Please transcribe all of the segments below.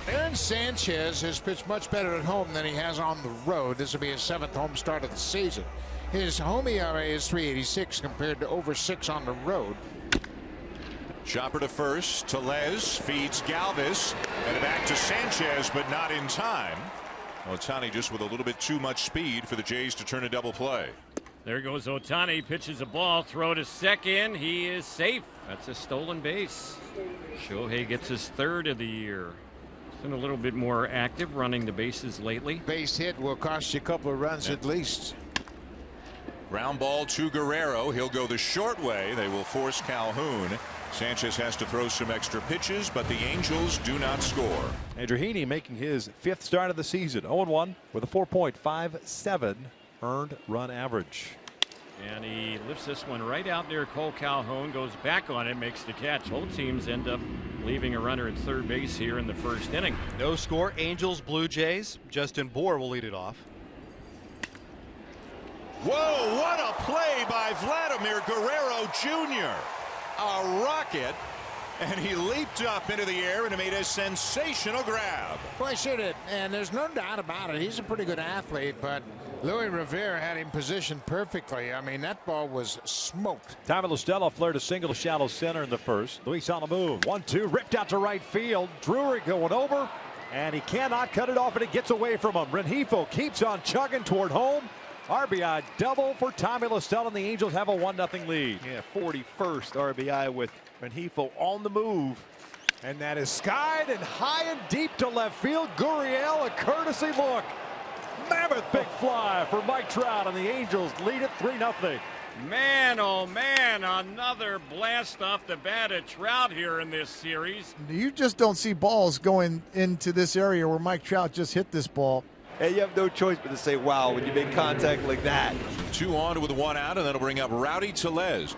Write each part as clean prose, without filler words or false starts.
Aaron Sanchez has pitched much better at home than he has on the road. This will be his 7th home start of the season. His home ERA is .386 compared to over 6 on the road. Chopper to first. Tellez feeds Galvis and back to Sanchez, but not in time. Ohtani just with a little bit too much speed for the Jays to turn a double play. There goes Ohtani, pitches a ball, throw to second. He is safe. That's a stolen base. Shohei gets his 3rd of the year. He's been a little bit more active running the bases lately. Base hit will cost you a couple of runs at least. Ground ball to Guerrero. He'll go the short way. They will force Calhoun. Sanchez has to throw some extra pitches, but the Angels do not score. Andrew Heaney making his 5th start of the season, 0-1 with a 4.57 earned run average. And he lifts this one right out near Cole Calhoun, goes back on it, makes the catch. Both teams end up leaving a runner at 3rd base here in the 1st inning. No score. Angels, Blue Jays. Justin Bour will lead it off. Whoa, what a play by Vladimir Guerrero Jr. A rocket, and he leaped up into the air and made a sensational grab. Boy, shoot it, and there's no doubt about it. He's a pretty good athlete, but Luis Rivera had him positioned perfectly. I mean, that ball was smoked. Tommy La Stella flared a single to shallow center in the 1st. Luis on the move. 1-2, ripped out to right field. Drury going over, and he cannot cut it off, and it gets away from him. Rengifo keeps on chugging toward home. RBI double for Tommy La Stella, and the Angels have a 1-0 lead. Yeah, 41st RBI with Rengifo on the move. And that is skied and high and deep to left field. Gurriel, a courtesy look. Mammoth big fly for Mike Trout, and the Angels lead it 3-0. Man, oh man, another blast off the bat at Trout here in this series. You just don't see balls going into this area where Mike Trout just hit this ball. And you have no choice but to say, wow, when you make contact like that. 2 on with 1 out, and that'll bring up Rowdy Tellez.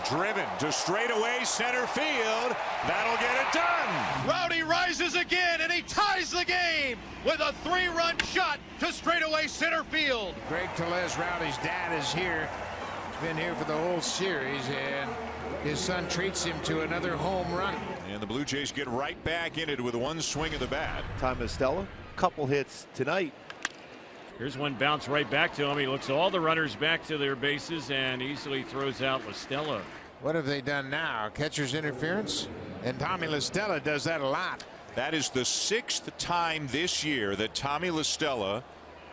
Driven to straightaway center field. That'll get it done. Rowdy rises again, and he ties the game with a 3-run shot to straightaway center field. Greg Tellez, Rowdy's dad, is here. He's been here for the whole series, and his son treats him to another home run. And the Blue Jays get right back in it with 1 swing of the bat. Tommy Stella, couple hits tonight. Here's one bounce right back to him. He looks all the runners back to their bases and easily throws out La Stella. What have they done now? Catcher's interference? And Tommy La Stella does that a lot. That is the 6th time this year that Tommy La Stella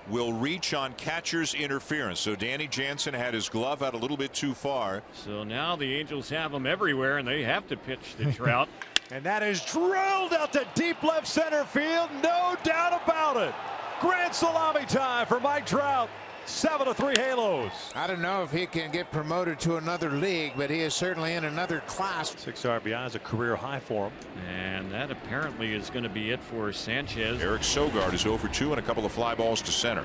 will reach on catcher's interference. So Danny Jansen had his glove out a little bit too far. So now the Angels have him everywhere, and they have to pitch to Trout. And that is drilled out to deep left center field. No doubt about it. Grand salami time for Mike Trout. 7-3 Halos. I don't know if he can get promoted to another league, but he is certainly in another class. 6 RBIs, a career high for him. And that apparently is going to be it for Sanchez. Eric Sogard is 0 for 2 and a couple of fly balls to center.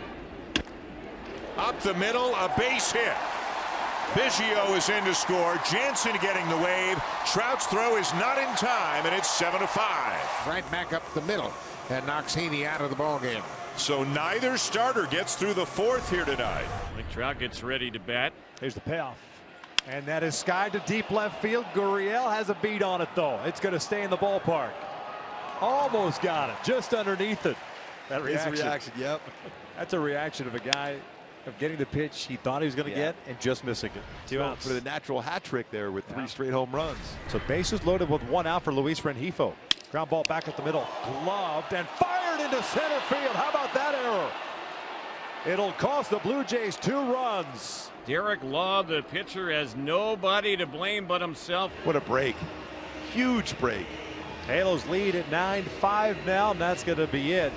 Up the middle, a base hit. Biggio is in to score. Jansen getting the wave. Trout's throw is not in time, and it's 7-5. Right back up the middle. That knocks Heaney out of the ballgame. So neither starter gets through the 4th here tonight. Mike Trout gets ready to bat. Here's the payoff. And that is skied to deep left field. Gurriel has a beat on it, though. It's going to stay in the ballpark. Almost got it. Just underneath it. That reaction. Yep. That's a reaction of a guy of getting the pitch he thought he was going to get and just missing it. 2 outs. For the natural hat trick there with 3 straight home runs. So bases loaded with 1 out for Luis Rengifo. Ground ball back up the middle. Gloved and fired into center field. How about that error? It'll cost the Blue Jays 2 runs. Derek Law, the pitcher, has nobody to blame but himself. What a break. Huge break. Halos lead at 9-5 now, and that's going to be it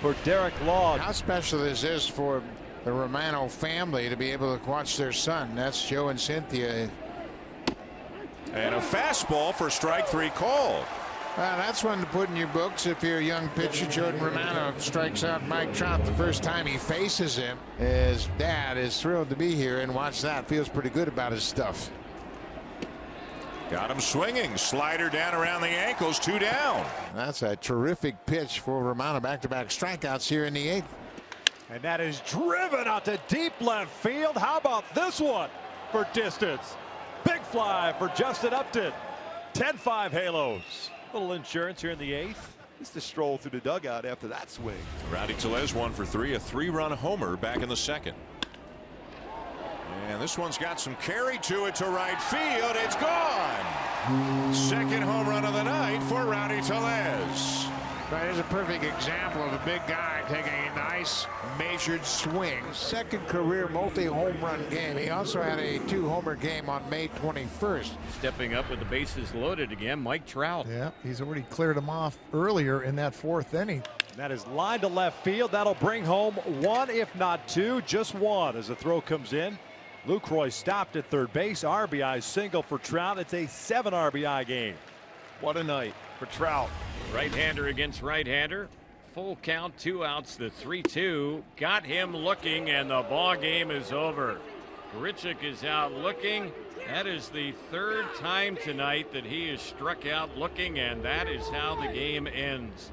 for Derek Law. How special this is for the Romano family to be able to watch their son. That's Joe and Cynthia. And a fastball for strike 3 called. Well, that's one to put in your books if you're a young pitcher. Jordan Romano strikes out Mike Trout the first time he faces him. His dad is thrilled to be here, and watch that. Feels pretty good about his stuff. Got him swinging. Slider down around the ankles. 2 down. That's a terrific pitch for Romano. Back-to-back strikeouts here in the 8th. And that is driven out to deep left field. How about this one for distance? Big fly for Justin Upton. 10-5 Halos. Little insurance here in the 8th. Just to stroll through the dugout after that swing. Rowdy Tellez 1 for 3, a 3-run homer back in the second. And this one's got some carry to it to right field. It's gone. Second home run of the night for Rowdy Tellez. That is a perfect example of a big guy taking a nice measured swing. Second career multi-home run game. He also had a 2-homer game on May 21st. Stepping up with the bases loaded again, Mike Trout. Yeah, he's already cleared him off earlier in that 4th inning. That is line to left field. That'll bring home 1, if not 2, just 1 as the throw comes in. Lucroy stopped at third base. RBI single for Trout. It's a 7 RBI game. What a night for Trout. Right-hander against right-hander. Full count, 2 outs, the 3-2. Got him looking, and the ball game is over. Grichuk is out looking. That is the 3rd time tonight that he is struck out looking, and that is how the game ends.